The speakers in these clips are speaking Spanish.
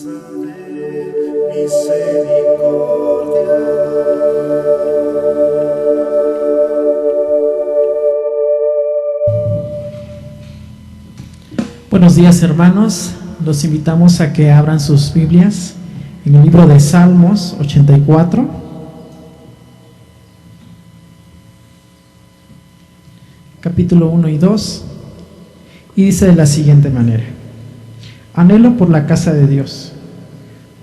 de misericordia. Buenos días, hermanos. Los invitamos a que abran sus Biblias en el libro de Salmos 84. Capítulo 1 y 2. Y dice de la siguiente manera: Anhelo por la casa de Dios.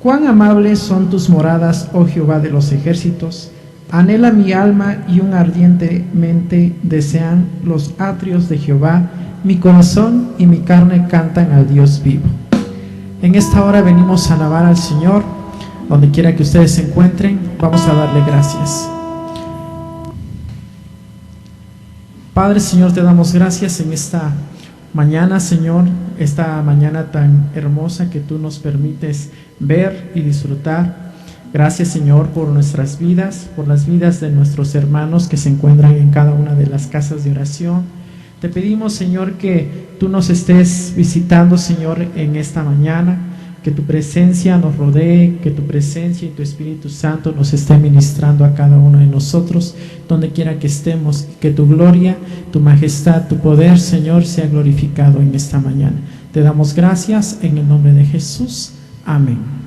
Cuán amables son tus moradas, oh Jehová de los ejércitos. Anhela mi alma y un ardientemente desean los atrios de Jehová. Mi corazón y mi carne cantan al Dios vivo. En esta hora venimos a alabar al Señor. Donde quiera que ustedes se encuentren, vamos a darle gracias. Padre, Señor, te damos gracias en esta mañana, Señor, esta mañana tan hermosa que tú nos permites ver y disfrutar. Gracias, Señor, por nuestras vidas, por las vidas de nuestros hermanos que se encuentran en cada una de las casas de oración. Te pedimos, Señor, que tú nos estés visitando, Señor, en esta mañana, que tu presencia nos rodee, que tu presencia y tu Espíritu Santo nos esté ministrando a cada uno de nosotros, donde quiera que estemos, que tu gloria, tu majestad, tu poder, Señor, sea glorificado en esta mañana. Te damos gracias en el nombre de Jesús. Amén.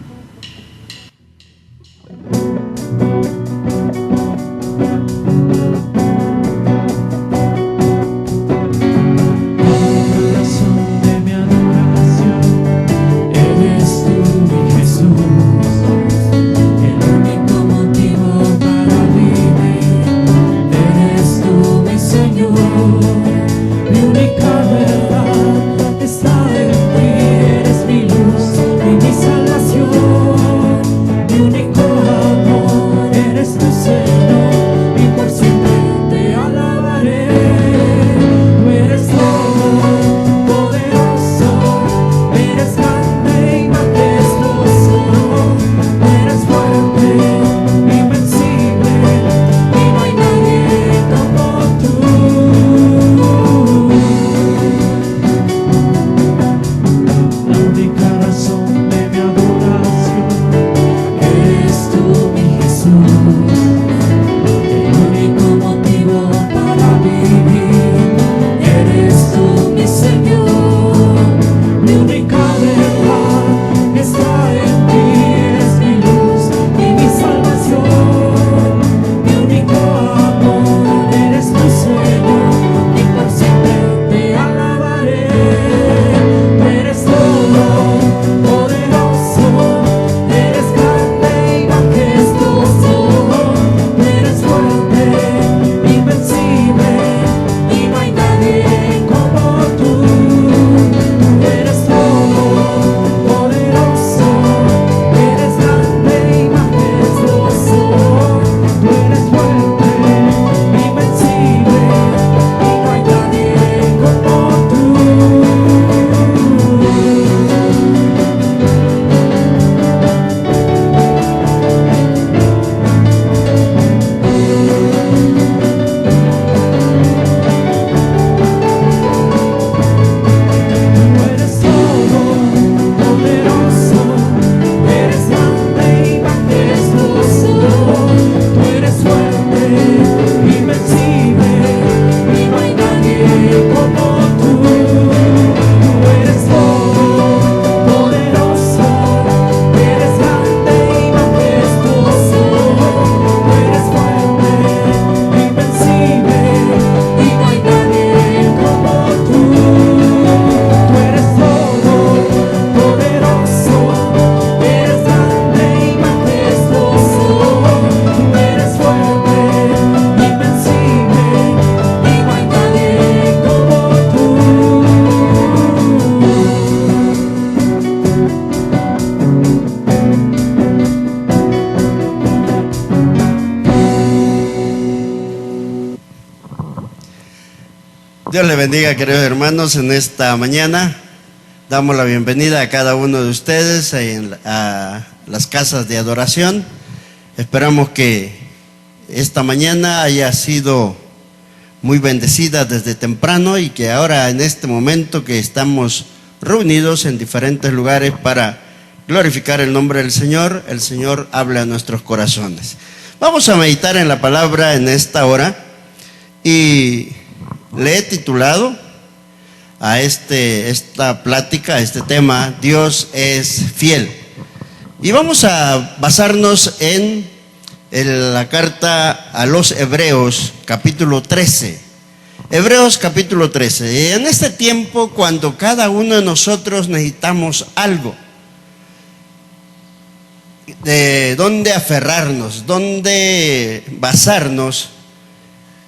Dios le bendiga, queridos hermanos. En esta mañana damos la bienvenida a cada uno de ustedes a las casas de adoración. Esperamos que esta mañana haya sido muy bendecida desde temprano y que ahora, en este momento que estamos reunidos en diferentes lugares para glorificar el nombre del Señor. El Señor habla a nuestros corazones. Vamos a meditar en la palabra en esta hora y le he titulado a esta plática, a este tema, Dios es fiel. Y vamos a basarnos en la carta a los Hebreos, capítulo 13. Hebreos, capítulo 13. Y en este tiempo, cuando cada uno de nosotros necesitamos algo, de dónde aferrarnos, dónde basarnos,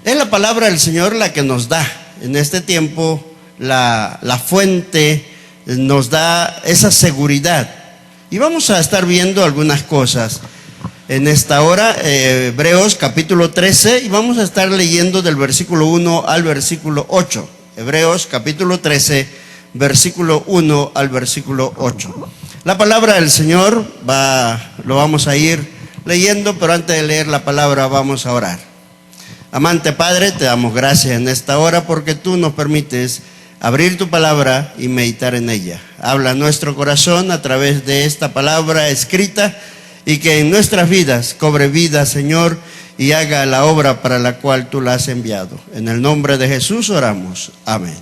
es la palabra del Señor la que nos da en este tiempo la fuente, nos da esa seguridad. Y vamos a estar viendo algunas cosas en esta hora, Hebreos capítulo 13, y vamos a estar leyendo del versículo 1 al versículo 8. Hebreos capítulo 13, versículo 1 al versículo 8. La palabra del Señor lo vamos a ir leyendo, pero antes de leer la palabra vamos a orar. Amante Padre, te damos gracias en esta hora porque tú nos permites abrir tu palabra y meditar en ella. Habla a nuestro corazón a través de esta palabra escrita y que en nuestras vidas cobre vida, Señor, y haga la obra para la cual tú la has enviado. En el nombre de Jesús oramos. Amén.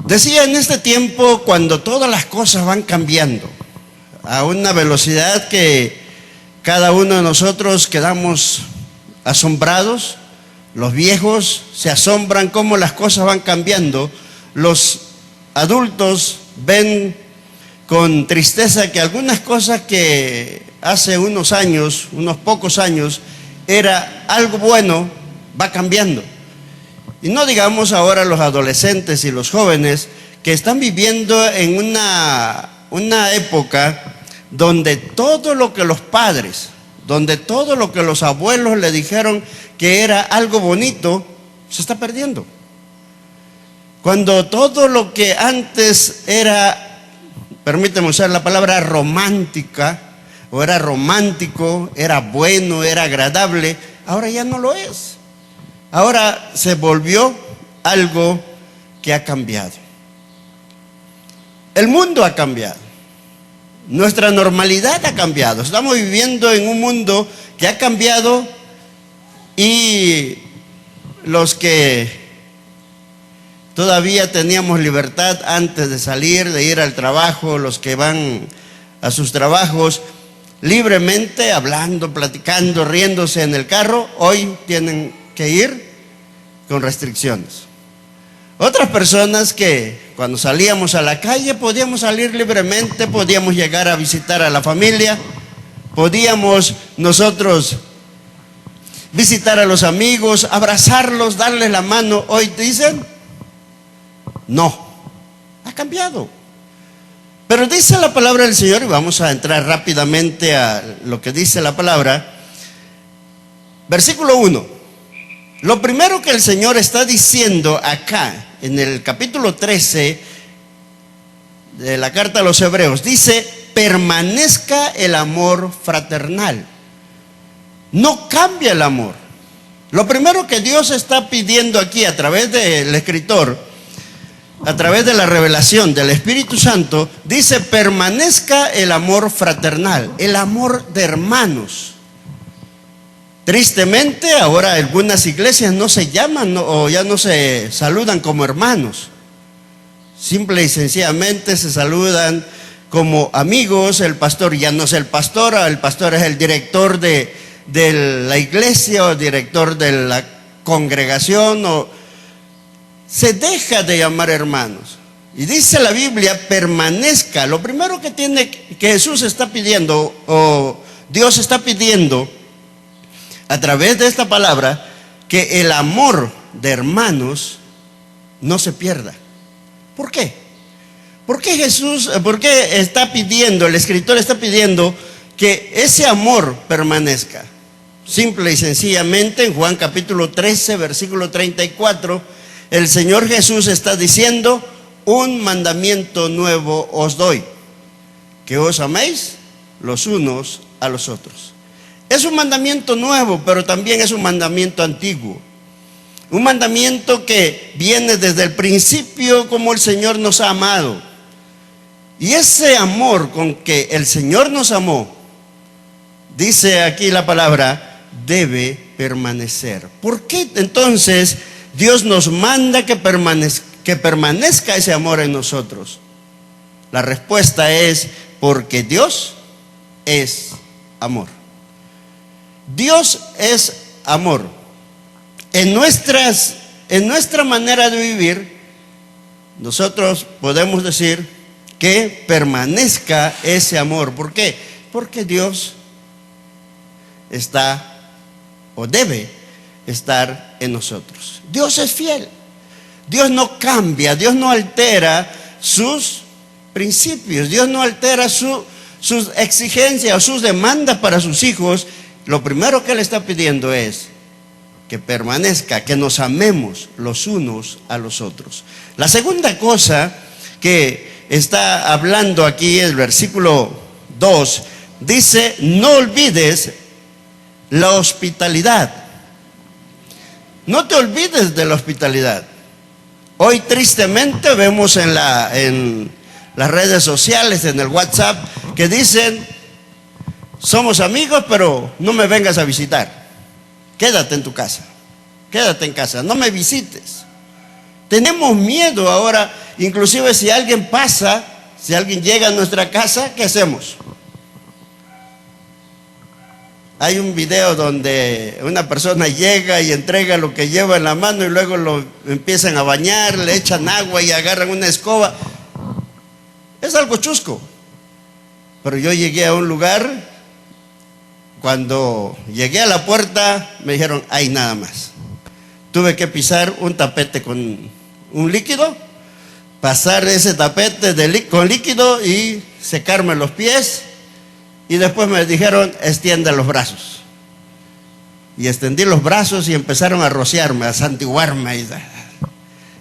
Decía, en este tiempo, cuando todas las cosas van cambiando a una velocidad que cada uno de nosotros quedamos asombrados, los viejos se asombran cómo las cosas van cambiando, los adultos ven con tristeza que algunas cosas que hace unos años, unos pocos años, era algo bueno, va cambiando. Y no digamos ahora los adolescentes y los jóvenes que están viviendo en una época donde todo lo que los padres, donde todo lo que los abuelos le dijeron que era algo bonito, se está perdiendo. Cuando todo lo que antes era, permíteme usar la palabra romántica, o era romántico, era bueno, era agradable, ahora ya no lo es. Ahora se volvió algo que ha cambiado. El mundo ha cambiado. Nuestra normalidad ha cambiado. Estamos viviendo en un mundo que ha cambiado y los que todavía teníamos libertad antes de salir, de ir al trabajo, los que van a sus trabajos libremente, hablando, platicando, riéndose en el carro, hoy tienen que ir con restricciones. Otras personas que cuando salíamos a la calle podíamos salir libremente, podíamos llegar a visitar a la familia, podíamos nosotros visitar a los amigos, abrazarlos, darles la mano. Hoy dicen, no, ha cambiado. Pero dice la palabra del Señor, y vamos a entrar rápidamente a lo que dice la palabra. Versículo 1. Lo primero que el Señor está diciendo acá, en el capítulo 13 de la carta a los Hebreos, dice, permanezca el amor fraternal. No cambia el amor. Lo primero que Dios está pidiendo aquí a través del escritor, a través de la revelación del Espíritu Santo, dice, permanezca el amor fraternal, el amor de hermanos. Tristemente, ahora algunas iglesias no se llaman o ya no se saludan como hermanos. Simple y sencillamente se saludan como amigos. El pastor ya no es el pastor es el director de la iglesia o director de la congregación. Se deja de llamar hermanos. Y dice la Biblia, permanezca. Lo primero que Jesús está pidiendo, o Dios está pidiendo, a través de esta palabra, que el amor de hermanos no se pierda. ¿Por qué? ¿Por qué está pidiendo, el escritor está pidiendo que ese amor permanezca? Simple y sencillamente, en Juan capítulo 13, versículo 34, el Señor Jesús está diciendo, un mandamiento nuevo os doy, que os améis los unos a los otros. Es un mandamiento nuevo, pero también es un mandamiento antiguo. Un mandamiento que viene desde el principio, como el Señor nos ha amado. Y ese amor con que el Señor nos amó, dice aquí la palabra, debe permanecer. ¿Por qué entonces Dios nos manda que permanezca ese amor en nosotros? La respuesta es porque Dios es amor. Dios es amor. En nuestra manera de vivir, nosotros podemos decir que permanezca ese amor. ¿Por qué? Porque Dios está o debe estar en nosotros. Dios es fiel. Dios no cambia, Dios no altera sus principios, Dios no altera sus exigencias o sus demandas para sus hijos. Lo primero que Él está pidiendo es que permanezca, que nos amemos los unos a los otros. La segunda cosa que está hablando aquí, el versículo 2, dice: no olvides la hospitalidad. No te olvides de la hospitalidad. Hoy tristemente vemos en las redes sociales, en el WhatsApp, que dicen: somos amigos, pero no me vengas a visitar. Quédate en tu casa, quédate en casa, no me visites. Tenemos miedo ahora, inclusive si alguien pasa, si alguien llega a nuestra casa, ¿qué hacemos? Hay un video donde una persona llega y entrega lo que lleva en la mano y luego lo empiezan a bañar, le echan agua y agarran una escoba. Es algo chusco. Pero yo llegué a un lugar, cuando llegué a la puerta me dijeron: hay nada más. Tuve que pisar un tapete con un líquido, pasar ese tapete con líquido y secarme los pies. Y después me dijeron: extienda los brazos. Y extendí los brazos y empezaron a rociarme, a santiguarme.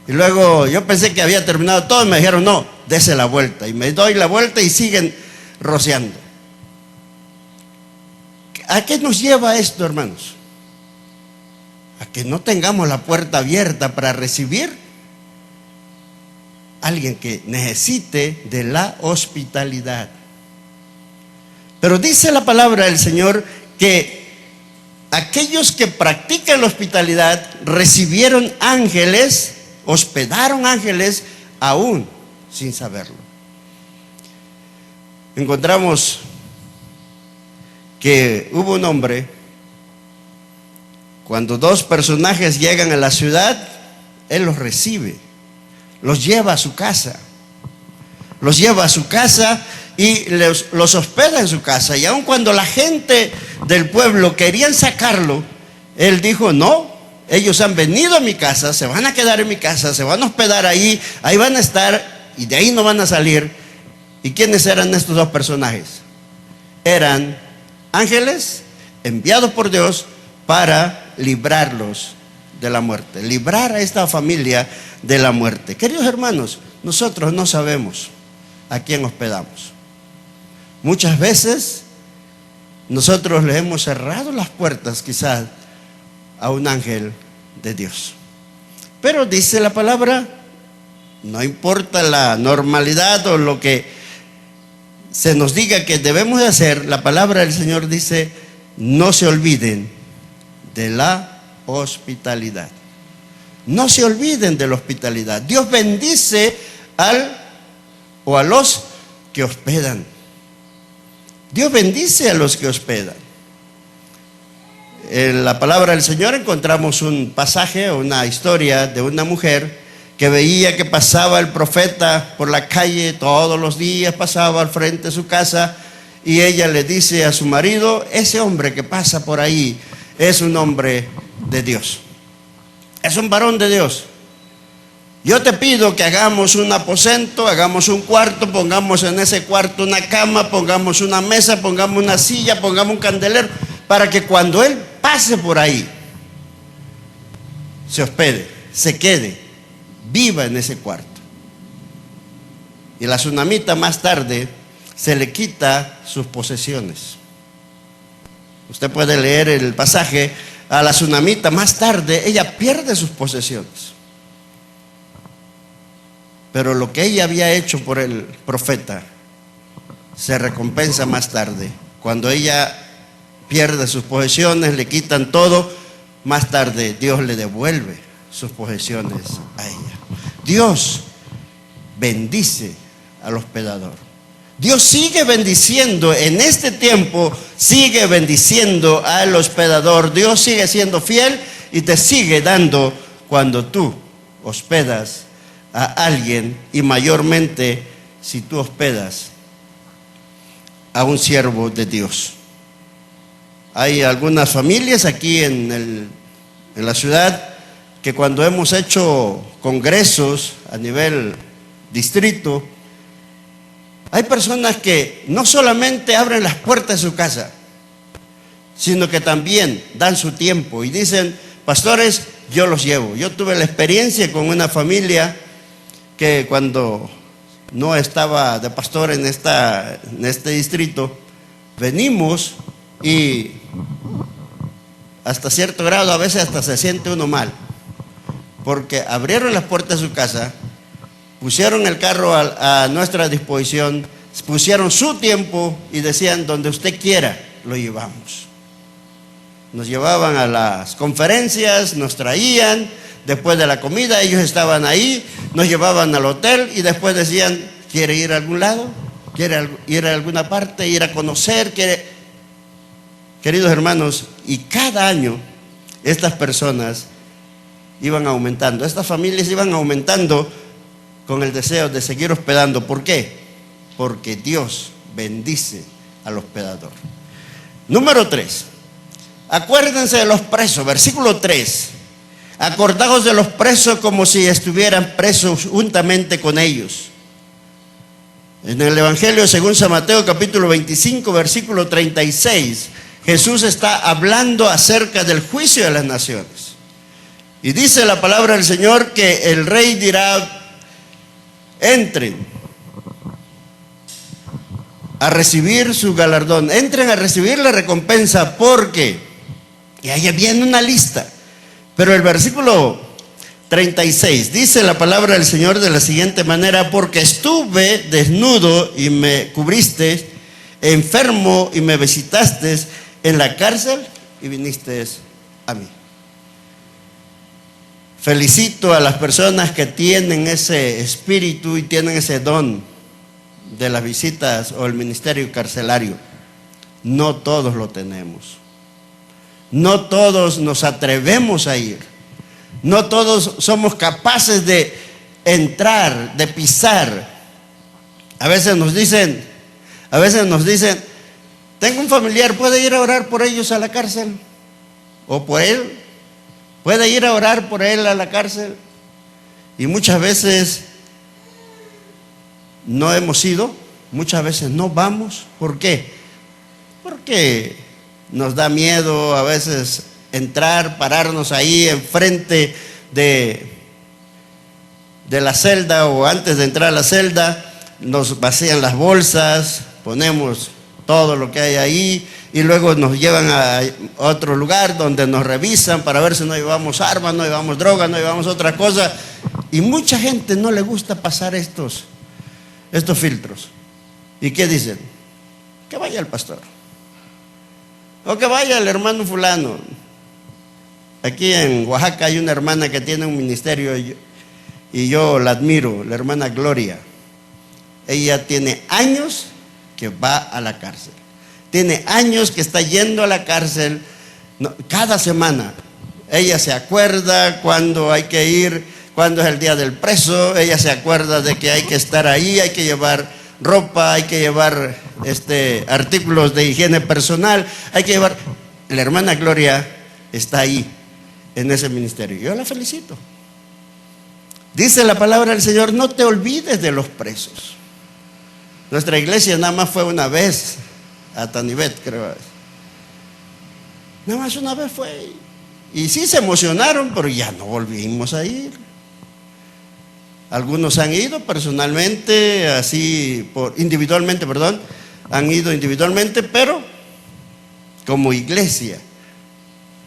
Y luego yo pensé que había terminado todo y me dijeron: no, dese la vuelta. Y me doy la vuelta y siguen rociando. ¿A qué nos lleva esto, hermanos? A que no tengamos la puerta abierta para recibir a alguien que necesite de la hospitalidad. Pero dice la palabra del Señor que aquellos que practican la hospitalidad recibieron ángeles, hospedaron ángeles aún sin saberlo. Encontramos que hubo un hombre, cuando dos personajes llegan a la ciudad, él los recibe, los lleva a su casa. Los lleva a su casa y los hospeda en su casa. Y aun cuando la gente del pueblo querían sacarlo, él dijo: no, ellos han venido a mi casa, se van a quedar en mi casa, se van a hospedar ahí van a estar y de ahí no van a salir. ¿Y quiénes eran estos dos personajes? Eran ángeles enviados por Dios para librarlos de la muerte, librar a esta familia de la muerte. Queridos hermanos, nosotros no sabemos a quién hospedamos. Muchas veces nosotros le hemos cerrado las puertas quizás a un ángel de Dios. Pero dice la palabra, no importa la normalidad o lo que se nos diga que debemos de hacer, la palabra del Señor dice: no se olviden de la hospitalidad. No se olviden de la hospitalidad. Dios bendice a los que hospedan. Dios bendice a los que hospedan. En la palabra del Señor encontramos un pasaje, una historia de una mujer que veía que pasaba el profeta por la calle todos los días, pasaba al frente de su casa, y ella le dice a su marido: ese hombre que pasa por ahí es un hombre de Dios, es un varón de Dios. Yo te pido que hagamos un aposento, hagamos un cuarto, pongamos en ese cuarto una cama, pongamos una mesa, pongamos una silla, pongamos un candelero, para que cuando él pase por ahí, se hospede, se quede, viva en ese cuarto. Y la tsunamita más tarde se le quita sus posesiones. Usted puede leer el pasaje. A la tsunamita más tarde ella pierde sus posesiones. pero lo que ella había hecho por el profeta se recompensa más tarde. Cuando ella pierde sus posesiones, le quitan todo, más tarde Dios le devuelve sus posesiones a ella. Dios bendice al hospedador. Dios sigue bendiciendo en este tiempo, sigue bendiciendo al hospedador. Dios sigue siendo fiel y te sigue dando cuando tú hospedas a alguien, y mayormente si tú hospedas a un siervo de Dios. Hay algunas familias aquí en la ciudad que cuando hemos hecho congresos a nivel distrito, hay personas que no solamente abren las puertas de su casa, sino que también dan su tiempo y dicen: pastores, yo los llevo. Yo tuve la experiencia con una familia que cuando no estaba de pastor en este distrito, venimos y hasta cierto grado a veces hasta se siente uno mal, porque abrieron las puertas de su casa, pusieron el carro a nuestra disposición, pusieron su tiempo y decían: donde usted quiera, lo llevamos. Nos llevaban a las conferencias, nos traían, después de la comida ellos estaban ahí, nos llevaban al hotel y después decían: ¿quiere ir a algún lado? ¿Quiere ir a alguna parte? ¿Ir a conocer? Queridos hermanos, y cada año estas personas iban aumentando, estas familias iban aumentando con el deseo de seguir hospedando. ¿Por qué? Porque Dios bendice al hospedador. Número 3. Acuérdense de los presos, versículo 3. Acordaos de los presos como si estuvieran presos juntamente con ellos. En el Evangelio según San Mateo, capítulo 25, versículo 36, Jesús está hablando acerca del juicio de las naciones. Y dice la palabra del Señor que el rey dirá: entren a recibir su galardón, entren a recibir la recompensa, porque, y ahí viene una lista, pero el versículo 36 dice la palabra del Señor de la siguiente manera: porque estuve desnudo y me cubriste, enfermo y me visitaste, en la cárcel y viniste a mí. Felicito a las personas que tienen ese espíritu y tienen ese don de las visitas o el ministerio carcelario. No todos lo tenemos. No todos nos atrevemos a ir. No todos somos capaces de entrar, de pisar. A veces nos dicen, tengo un familiar, ¿puede ir a orar por ellos a la cárcel? ¿O por él? ¿Puede ir a orar por él a la cárcel? Y muchas veces no hemos ido, muchas veces no vamos. ¿Por qué? Porque nos da miedo a veces entrar, pararnos ahí enfrente de la celda, o antes de entrar a la celda nos vacían las bolsas, ponemos todo lo que hay ahí y luego nos llevan a otro lugar donde nos revisan para ver si no llevamos armas, no llevamos drogas, no llevamos otra cosa. Y mucha gente no le gusta pasar estos filtros. ¿Y qué dicen? Que vaya el pastor, o que vaya el hermano fulano. Aquí en Oaxaca hay una hermana que tiene un ministerio y yo la admiro, la hermana Gloria. Ella tiene años que va a la cárcel. Tiene años que está yendo a la cárcel. Cada semana ella se acuerda cuando hay que ir, cuando es el día del preso. Ella se acuerda de que hay que estar ahí, hay que llevar ropa, hay que llevar artículos de higiene personal, hay que llevar. La hermana Gloria está ahí en ese ministerio. Yo la felicito. Dice la palabra del Señor: no te olvides de los presos. Nuestra iglesia nada más fue una vez a Tanivet, creo. Nada más una vez fue. Y sí se emocionaron, pero ya no volvimos a ir. Algunos han ido personalmente, individualmente, han ido individualmente, pero como iglesia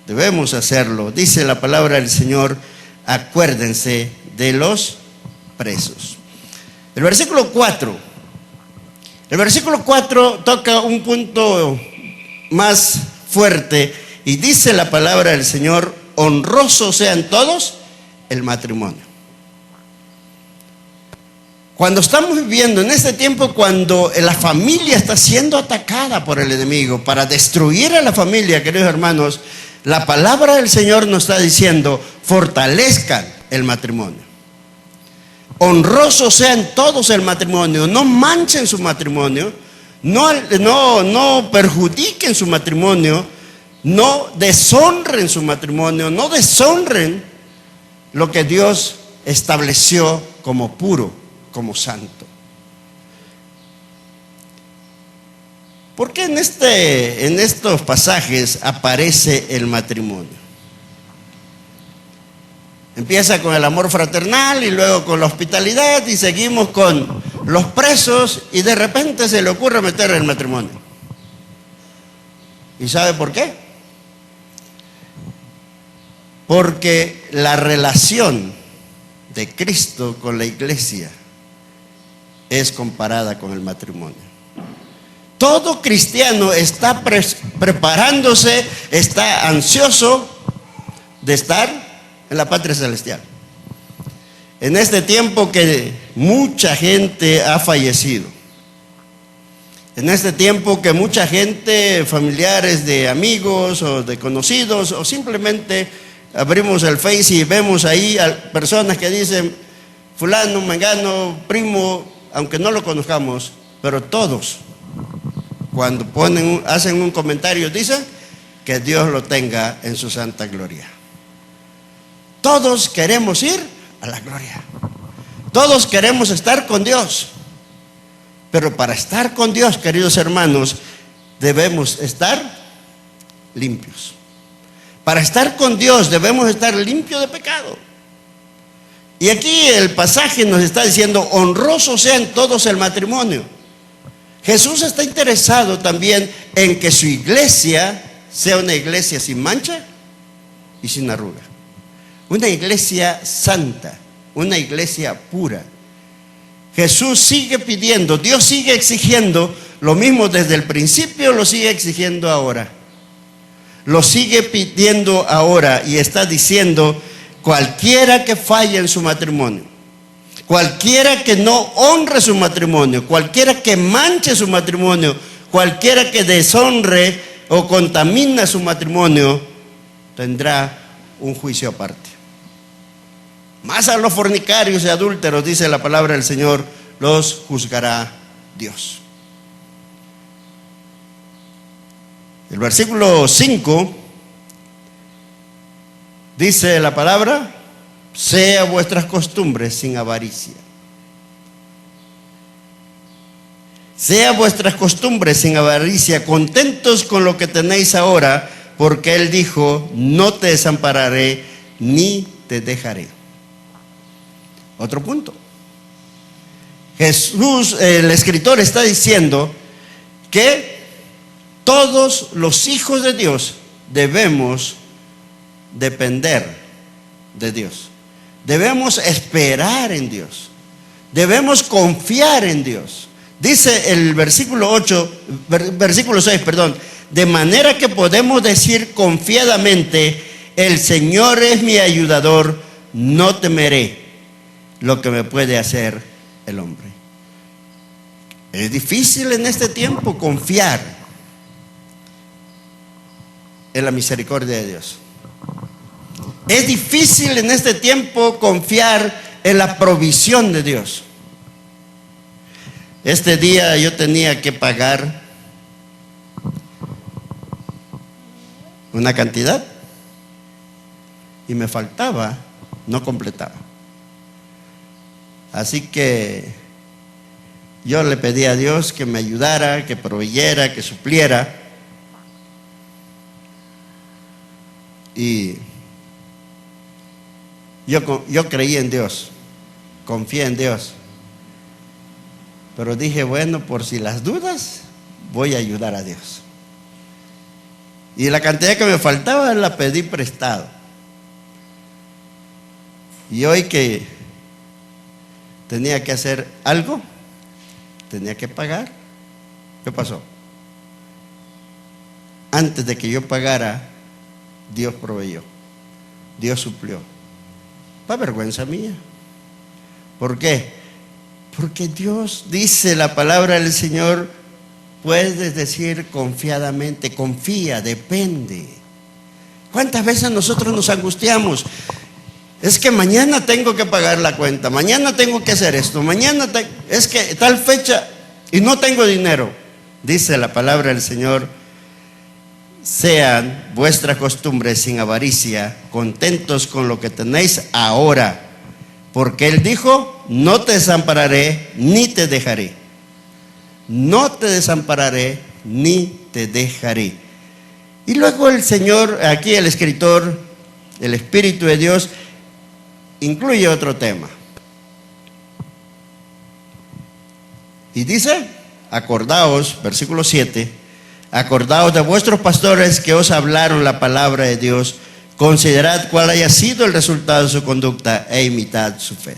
debemos hacerlo. Dice la palabra del Señor: acuérdense de los presos. El versículo 4. El versículo 4 toca un punto más fuerte y dice la palabra del Señor: honrosos sean todos el matrimonio. Cuando estamos viviendo en este tiempo, cuando la familia está siendo atacada por el enemigo para destruir a la familia, queridos hermanos, la palabra del Señor nos está diciendo: fortalezcan el matrimonio. Honrosos sean todos el matrimonio, no manchen su matrimonio, no perjudiquen su matrimonio, no deshonren su matrimonio, no deshonren lo que Dios estableció como puro, como santo. ¿Por qué en estos pasajes aparece el matrimonio? Empieza con el amor fraternal y luego con la hospitalidad y seguimos con los presos y de repente se le ocurre meter el matrimonio. ¿Y sabe por qué? Porque la relación de Cristo con la iglesia es comparada con el matrimonio. Todo cristiano está preparándose, está ansioso de estar en la patria celestial. En este tiempo que mucha gente ha fallecido, en este tiempo que mucha gente, familiares de amigos o de conocidos, o simplemente abrimos el Face y vemos ahí a personas que dicen fulano, mengano, primo, aunque no lo conozcamos, pero todos cuando hacen un comentario dicen que Dios lo tenga en su santa gloria. Todos queremos ir a la gloria. Todos queremos estar con Dios. Pero para estar con Dios, queridos hermanos, debemos estar limpios. Para estar con Dios debemos estar limpios de pecado. Y aquí el pasaje nos está diciendo: honrosos sean todos el matrimonio. Jesús está interesado también en que su iglesia sea una iglesia sin mancha y sin arruga. Una iglesia santa, una iglesia pura. Jesús sigue pidiendo, Dios sigue exigiendo lo mismo desde el principio, lo sigue exigiendo ahora. Lo sigue pidiendo ahora y está diciendo: cualquiera que falle en su matrimonio, cualquiera que no honre su matrimonio, cualquiera que manche su matrimonio, cualquiera que deshonre o contamina su matrimonio, tendrá un juicio aparte. Más a los fornicarios y adúlteros, dice la palabra del Señor, los juzgará Dios. El versículo 5 dice la palabra: sea vuestras costumbres sin avaricia. Sea vuestras costumbres sin avaricia, contentos con lo que tenéis ahora, porque Él dijo: no te desampararé ni te dejaré. Otro punto. Jesús, el escritor, está diciendo que todos los hijos de Dios debemos depender de Dios. Debemos esperar en Dios. Debemos confiar en Dios. Dice el versículo 6, de manera que podemos decir confiadamente: el Señor es mi ayudador, no temeré lo que me puede hacer el hombre. Es difícil en este tiempo confiar en la misericordia de Dios. Es difícil en este tiempo confiar en la provisión de Dios. Este día yo tenía que pagar una cantidad y me faltaba, no completaba. Así que yo le pedí a Dios que me ayudara, que proveyera, que supliera. Y yo creí en Dios, confié en Dios. Pero dije, bueno, por si las dudas, voy a ayudar a Dios. Y la cantidad que me faltaba la pedí prestado. Y hoy que tenía que hacer algo, tenía que pagar. ¿Qué pasó? Antes de que yo pagara, Dios proveyó, Dios suplió. Va vergüenza mía. ¿Por qué? Porque Dios dice la palabra del Señor, puedes decir confiadamente, confía, depende. ¿Cuántas veces nosotros nos angustiamos? Es que mañana tengo que pagar la cuenta, mañana tengo que hacer esto, es que tal fecha y no tengo dinero. Dice la palabra del Señor, sean vuestras costumbres sin avaricia, contentos con lo que tenéis ahora, porque Él dijo, no te desampararé ni te dejaré. No te desampararé ni te dejaré. Y luego el Señor, aquí el escritor, el Espíritu de Dios, incluye otro tema. Y dice, acordaos, versículo 7, acordaos de vuestros pastores que os hablaron la palabra de Dios, considerad cuál haya sido el resultado de su conducta e imitad su fe.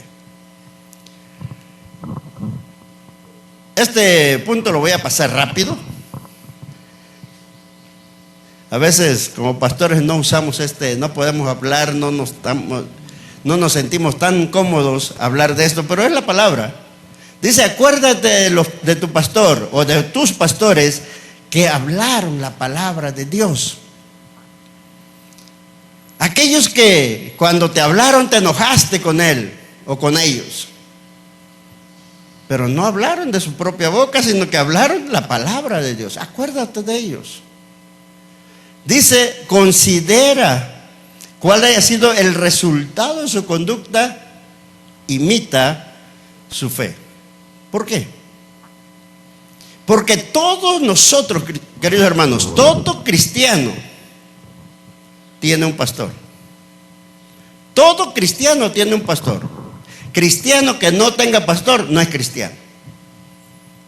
Este punto lo voy a pasar rápido. A veces como pastores no usamos no podemos hablar, no nos sentimos tan cómodos hablar de esto, pero es la palabra. Dice, acuérdate de tu pastor o de tus pastores que hablaron la palabra de Dios. Aquellos que cuando te hablaron te enojaste con él o con ellos, pero no hablaron de su propia boca, sino que hablaron la palabra de Dios. Acuérdate de ellos. Dice, considera cuál haya sido el resultado de su conducta, imita su fe. ¿Por qué? Porque todos nosotros, queridos hermanos, todo cristiano tiene un pastor. Todo cristiano tiene un pastor. Cristiano que no tenga pastor no es cristiano.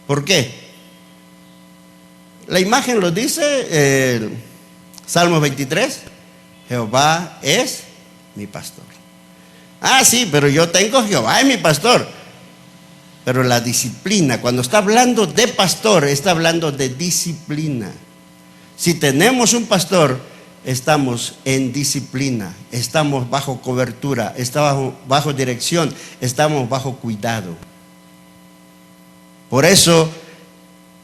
¿Por qué? La imagen lo dice, Salmos 23, Jehová es mi pastor. Ah, sí, pero yo tengo Jehová es mi pastor. Pero la disciplina, cuando está hablando de pastor, está hablando de disciplina. Si tenemos un pastor, estamos en disciplina, estamos bajo cobertura, estamos bajo dirección, estamos bajo cuidado. Por eso,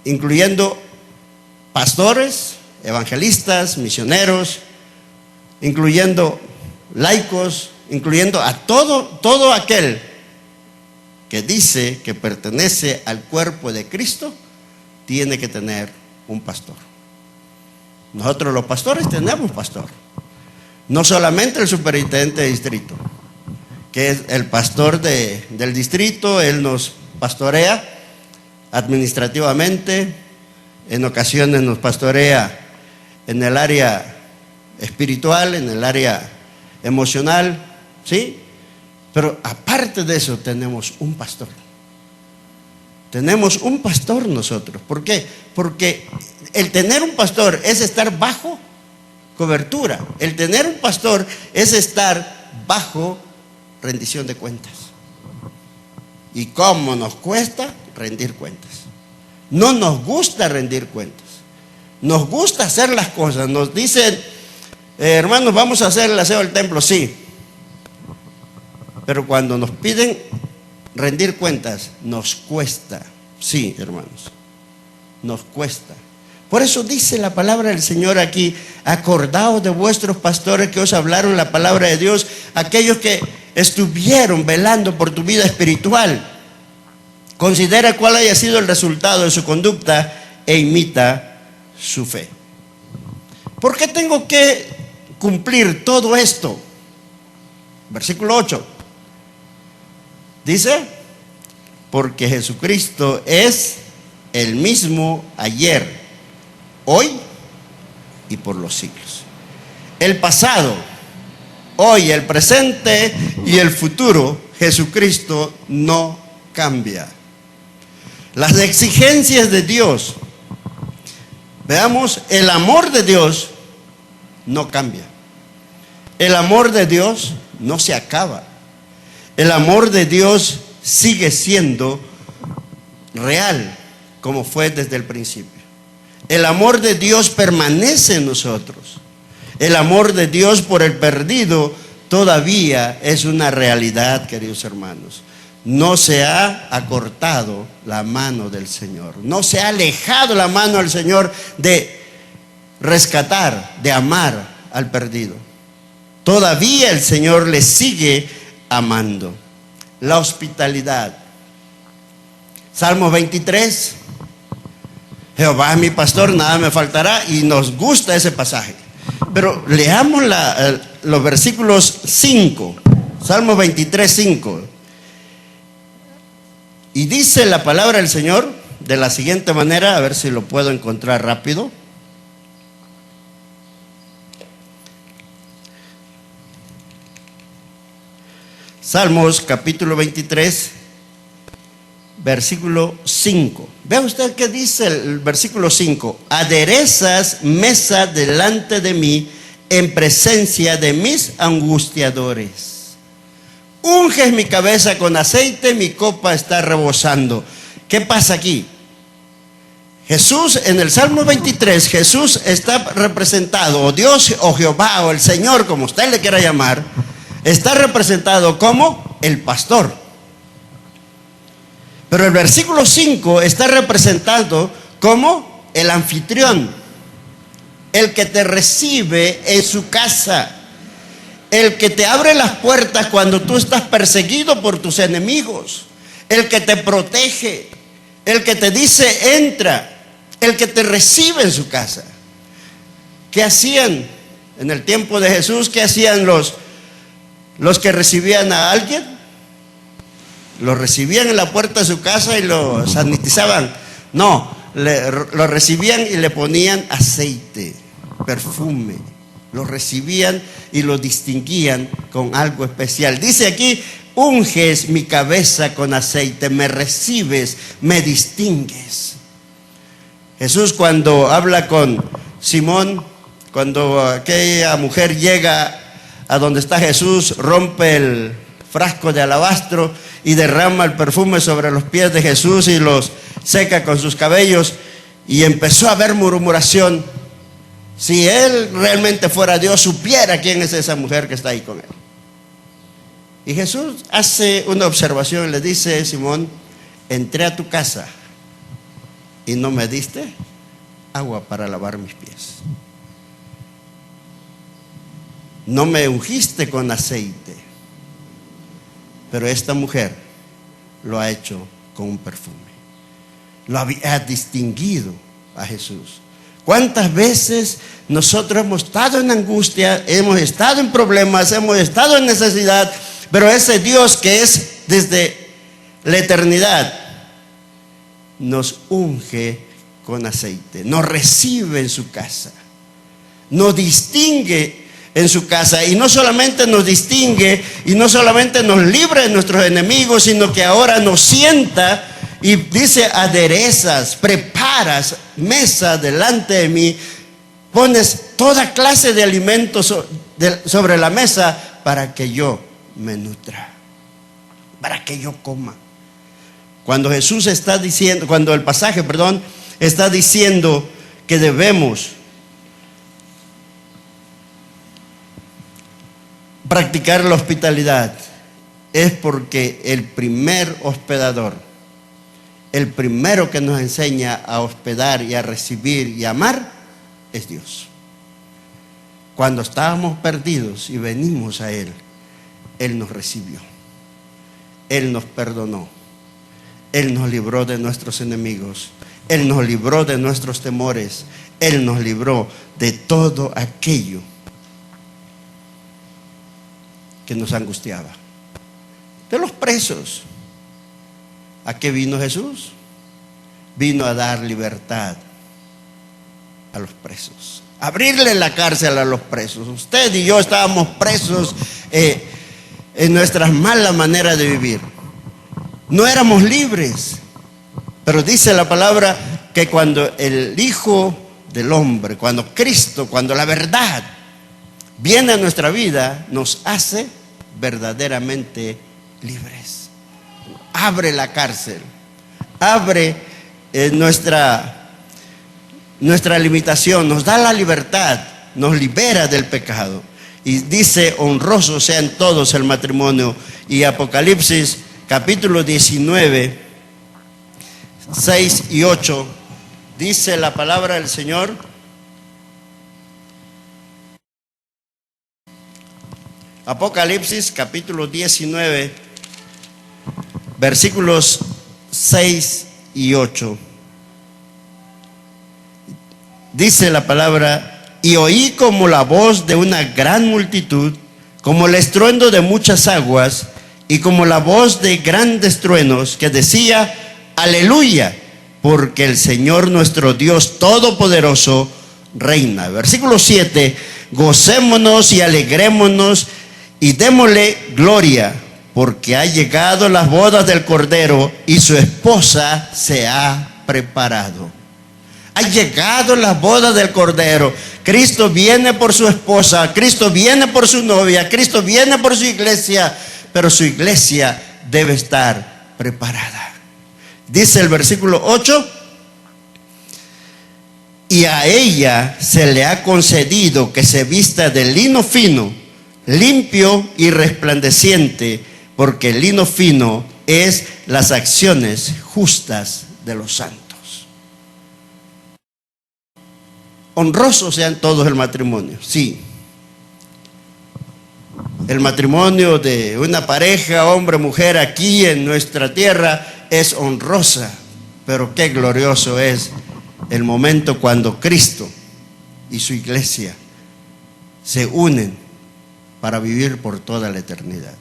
incluyendo pastores, evangelistas, misioneros, incluyendo laicos, incluyendo a todo aquel que dice que pertenece al cuerpo de Cristo, tiene que tener un pastor. Nosotros los pastores tenemos pastor. No solamente el superintendente de distrito, que es el pastor del distrito, él nos pastorea administrativamente, en ocasiones nos pastorea en el área espiritual, en el área emocional, ¿sí? Pero aparte de eso tenemos un pastor. Tenemos un pastor nosotros. ¿Por qué? Porque el tener un pastor es estar bajo cobertura. El tener un pastor es estar bajo rendición de cuentas. ¿Y cómo nos cuesta rendir cuentas? No nos gusta rendir cuentas. Nos gusta hacer las cosas. Nos dicen, hermanos, vamos a hacer el aseo del templo, sí. Pero cuando nos piden rendir cuentas, nos cuesta. Sí, hermanos, nos cuesta. Por eso dice la palabra del Señor aquí, acordaos de vuestros pastores que os hablaron la palabra de Dios, aquellos que estuvieron velando por tu vida espiritual. Considera cuál haya sido el resultado de su conducta e imita su fe. ¿Por qué tengo que cumplir todo esto? Versículo 8. Dice, porque Jesucristo es el mismo ayer, hoy y por los siglos. El pasado, hoy, el presente y el futuro, Jesucristo no cambia. Las exigencias de Dios, veamos, el amor de Dios no cambia. El amor de Dios no se acaba. El amor de Dios sigue siendo real como fue desde el principio. El amor de Dios permanece en nosotros. El amor de Dios por el perdido todavía es una realidad, queridos hermanos. No se ha acortado la mano del Señor. No se ha alejado la mano del Señor de rescatar, de amar al perdido. Todavía el Señor le sigue amando. La hospitalidad. Salmo 23. Jehová es mi pastor, nada me faltará, y nos gusta ese pasaje. Pero leamos los versículos 5, Salmo 23, 5. Y dice la palabra del Señor de la siguiente manera, a ver si lo puedo encontrar rápido. Salmos capítulo 23, versículo 5. Vea usted qué dice el versículo 5. Aderezas mesa delante de mí en presencia de mis angustiadores. Unges mi cabeza con aceite, mi copa está rebosando. ¿Qué pasa aquí? Jesús, en el Salmo 23, Jesús está representado, o Dios, o Jehová, o el Señor, como usted le quiera llamar, está representado como el pastor. Pero el versículo 5 está representado como el anfitrión, el que te recibe en su casa, el que te abre las puertas cuando tú estás perseguido por tus enemigos, el que te protege, el que te dice entra, el que te recibe en su casa. ¿Qué hacían en el tiempo de Jesús? ¿Qué hacían los que recibían a alguien? Lo recibían en la puerta de su casa y lo sanitizaban. No, lo recibían y le ponían aceite, perfume. Lo recibían y lo distinguían con algo especial. Dice aquí, unges mi cabeza con aceite, me recibes, me distingues. Jesús, cuando habla con Simón, cuando aquella mujer llega a donde está Jesús, rompe el frasco de alabastro y derrama el perfume sobre los pies de Jesús y los seca con sus cabellos, y empezó a haber murmuración. Si él realmente fuera Dios, supiera quién es esa mujer que está ahí con él. Y Jesús hace una observación y le dice: Simón, entré a tu casa y no me diste agua para lavar mis pies. No me ungiste con aceite, pero esta mujer lo ha hecho con un perfume. Lo había distinguido a Jesús. ¿Cuántas veces nosotros hemos estado en angustia, hemos estado en problemas, hemos estado en necesidad, pero ese Dios que es desde la eternidad nos unge con aceite, nos recibe en su casa, nos distingue en su casa, y no solamente nos distingue y no solamente nos libra de nuestros enemigos, sino que ahora nos sienta y dice: aderezas, preparas mesa delante de mí, pones toda clase de alimentos sobre la mesa para que yo me nutra, para que yo coma. Cuando Jesús está diciendo, cuando el pasaje, está diciendo que debemos practicar la hospitalidad, es porque el primer hospedador, el primero que nos enseña a hospedar y a recibir y a amar, es Dios. Cuando estábamos perdidos y venimos a Él, Él nos recibió, Él nos perdonó, Él nos libró de nuestros enemigos, Él nos libró de nuestros temores, Él nos libró de todo aquello que nos angustiaba. De los presos. ¿A qué vino Jesús? Vino a dar libertad a los presos, abrirle la cárcel a los presos. Usted y yo estábamos presos en nuestras malas maneras de vivir. No éramos libres. Pero dice la palabra que cuando el Hijo del Hombre, cuando Cristo, cuando la verdad viene a nuestra vida, nos hace verdaderamente libres. abre la cárcel, abre nuestra limitación, nos da la libertad, nos libera del pecado. Y dice: honrosos sean todos el matrimonio. Y Apocalipsis capítulo 19, 6 y 8, dice la palabra del Señor: Apocalipsis capítulo 19, versículos 6 y 8. Dice la palabra: y oí como la voz de una gran multitud, como el estruendo de muchas aguas, y como la voz de grandes truenos, que decía: aleluya, porque el Señor nuestro Dios Todopoderoso reina. Versículo 7: gocémonos y alegrémonos y démosle gloria, porque ha llegado las bodas del Cordero y su esposa se ha preparado. Ha llegado las bodas del Cordero. Cristo viene por su esposa, Cristo viene por su novia, Cristo viene por su iglesia, pero su iglesia debe estar preparada. Dice el versículo 8: y a ella se le ha concedido que se vista de lino fino, limpio y resplandeciente, porque el lino fino es las acciones justas de los santos. Honrosos sean todos el matrimonio, sí. El matrimonio de una pareja, hombre, mujer, aquí en nuestra tierra es honrosa, pero qué glorioso es el momento cuando Cristo y su iglesia se unen para vivir por toda la eternidad.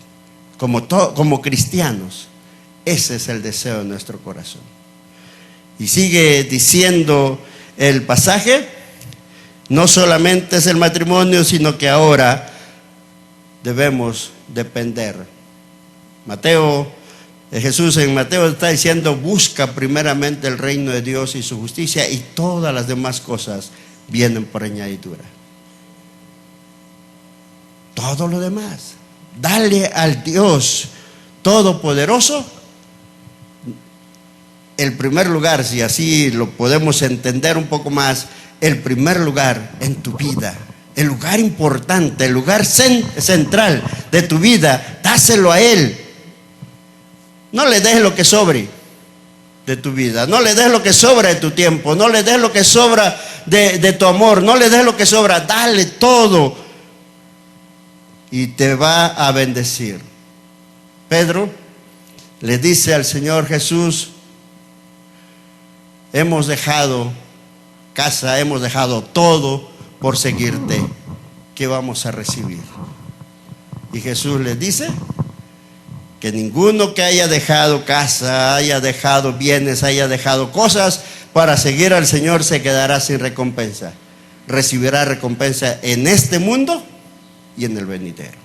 Como cristianos, ese es el deseo de nuestro corazón. Y sigue diciendo el pasaje: no solamente es el matrimonio, sino que ahora debemos depender. Jesús en Mateo está diciendo: busca primeramente el reino de Dios y su justicia, y todas las demás cosas vienen por añadidura. Todo lo demás, dale al Dios Todopoderoso el primer lugar, si así lo podemos entender un poco más, el primer lugar en tu vida, el lugar importante, el lugar central de tu vida. Dáselo a Él. No le des lo que sobre de tu vida, no le des lo que sobra de tu tiempo, no le des lo que sobra de tu amor, no le des lo que sobra, dale todo y te va a bendecir. Pedro le dice al Señor Jesús: hemos dejado casa, hemos dejado todo por seguirte, ¿qué vamos a recibir? Y Jesús les dice que ninguno que haya dejado casa, haya dejado bienes, haya dejado cosas para seguir al Señor se quedará sin recompensa. Recibirá recompensa en este mundo y en el venidero.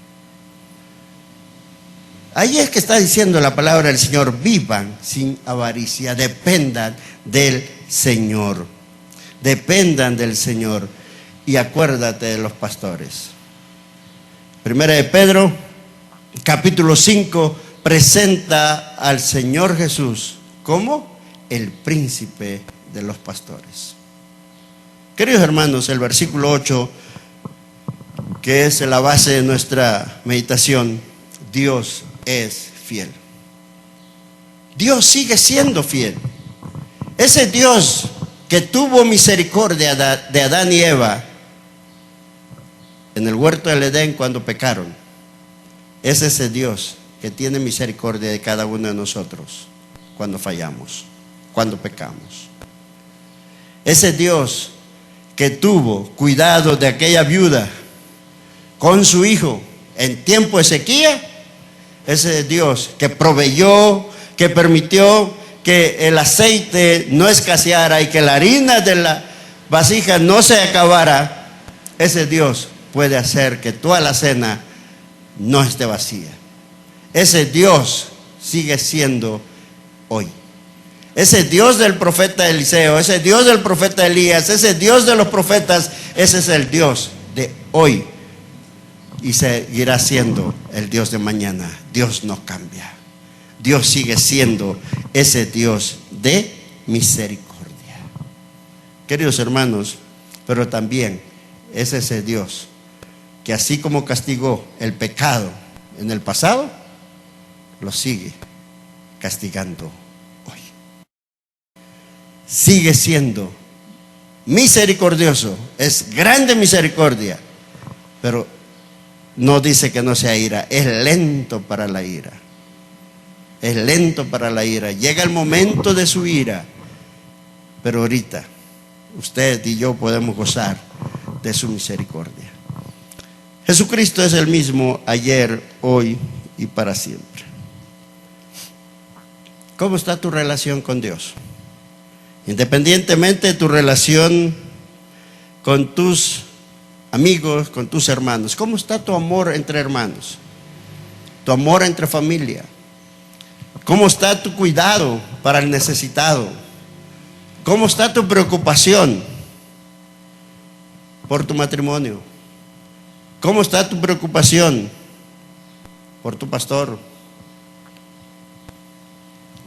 Ahí es que está diciendo la palabra del Señor: vivan sin avaricia, dependan del Señor. Dependan del Señor y acuérdate de los pastores. Primera de Pedro, capítulo 5, presenta al Señor Jesús como el príncipe de los pastores. Queridos hermanos, el versículo 8, que es la base de nuestra meditación: Dios es fiel. Dios sigue siendo fiel. Ese Dios que tuvo misericordia de Adán y Eva en el huerto del Edén cuando pecaron, es ese Dios que tiene misericordia de cada uno de nosotros cuando fallamos, cuando pecamos. Ese Dios que tuvo cuidado de aquella viuda con su hijo en tiempo de sequía, ese Dios que proveyó, que permitió que el aceite no escaseara y que la harina de la vasija no se acabara, ese Dios puede hacer que toda la cena no esté vacía. Ese Dios sigue siendo hoy. Ese Dios del profeta Eliseo, ese Dios del profeta Elías, ese Dios de los profetas, ese es el Dios de hoy y seguirá siendo el Dios de mañana. Dios no cambia. Dios sigue siendo ese Dios de misericordia. Queridos hermanos, pero también es ese Dios que así como castigó el pecado en el pasado, lo sigue castigando hoy. Sigue siendo misericordioso, es grande misericordia, pero no dice que no sea ira, es lento para la ira. Es lento para la ira. Llega el momento de su ira, pero ahorita usted y yo podemos gozar de su misericordia. Jesucristo es el mismo ayer, hoy y para siempre. ¿Cómo está tu relación con Dios? Independientemente de tu relación con tus amigos, con tus hermanos, ¿cómo está tu amor entre hermanos? Tu amor entre familia. ¿Cómo está tu cuidado para el necesitado? ¿Cómo está tu preocupación por tu matrimonio? ¿Cómo está tu preocupación por tu pastor?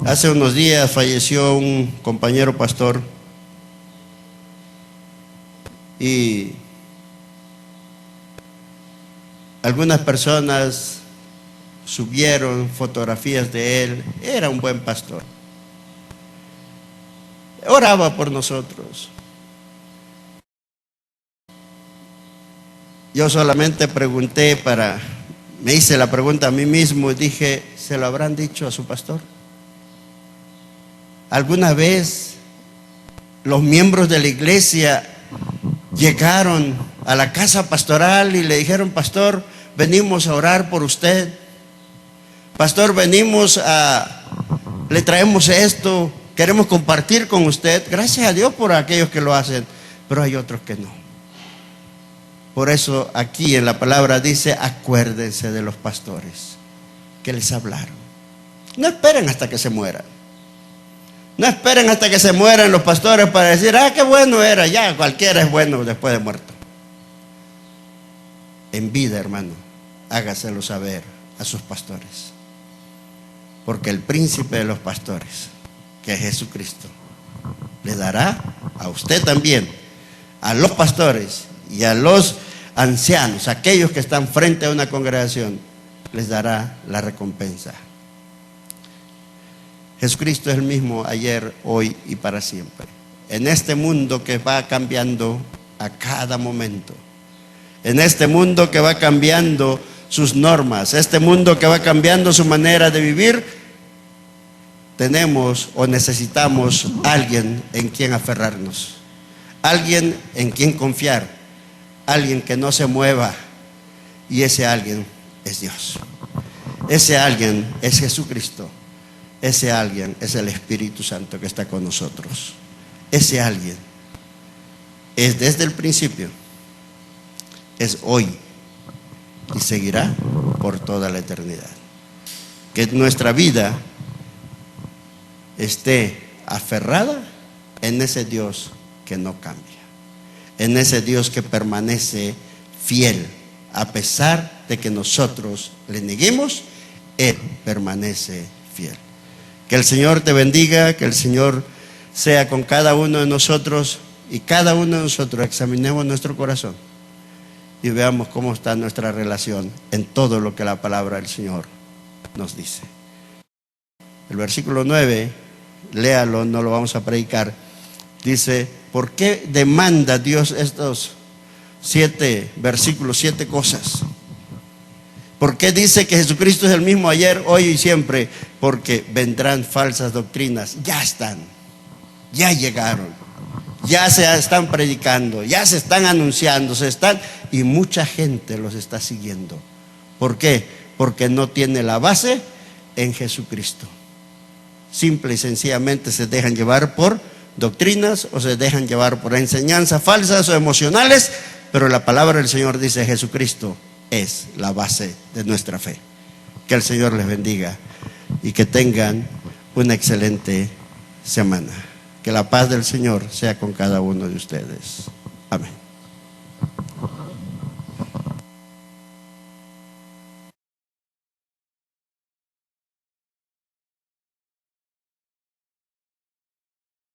Hace unos días falleció un compañero pastor y algunas personas subieron fotografías de él. Era un buen pastor. Oraba por nosotros. Yo solamente me hice la pregunta a mí mismo y dije, ¿se lo habrán dicho a su pastor? ¿Alguna vez los miembros de la iglesia llegaron a la casa pastoral y le dijeron, pastor, venimos a orar por usted? Pastor, le traemos esto, queremos compartir con usted. Gracias a Dios por aquellos que lo hacen, pero hay otros que no. Por eso aquí en la palabra dice, acuérdense de los pastores que les hablaron. No esperen hasta que se mueran. No esperen hasta que se mueran los pastores para decir, qué bueno era. Ya cualquiera es bueno después de muerto. En vida, hermano, hágaselo saber a sus pastores. Porque el príncipe de los pastores, que es Jesucristo, le dará a usted también, a los pastores y a los ancianos, aquellos que están frente a una congregación, les dará la recompensa. Jesucristo es el mismo ayer, hoy y para siempre. En este mundo que va cambiando a cada momento, en este mundo que va cambiando sus normas, este mundo que va cambiando su manera de vivir, tenemos o necesitamos alguien en quien aferrarnos, alguien en quien confiar, alguien que no se mueva, y ese alguien es Dios. Ese alguien es Jesucristo. Ese alguien es el Espíritu Santo que está con nosotros. Ese alguien es desde el principio, es hoy y seguirá por toda la eternidad. Que nuestra vida esté aferrada en ese Dios que no cambia, en ese Dios que permanece fiel, a pesar de que nosotros le neguemos, Él permanece fiel. Que el Señor te bendiga, que el Señor sea con cada uno de nosotros, y cada uno de nosotros examinemos nuestro corazón y veamos cómo está nuestra relación en todo lo que la palabra del Señor nos dice. El versículo 9, léalo, no lo vamos a predicar. Dice, ¿por qué demanda Dios estos 7 versículos, 7 cosas? ¿Por qué dice que Jesucristo es el mismo ayer, hoy y siempre? Porque vendrán falsas doctrinas. Ya están, ya llegaron, ya se están predicando, ya se están anunciando, y mucha gente los está siguiendo. ¿Por qué? Porque no tiene la base en Jesucristo. Simple y sencillamente se dejan llevar por doctrinas o se dejan llevar por enseñanzas falsas o emocionales, pero la palabra del Señor dice, Jesucristo es la base de nuestra fe. Que el Señor les bendiga y que tengan una excelente semana. Que la paz del Señor sea con cada uno de ustedes. Amén.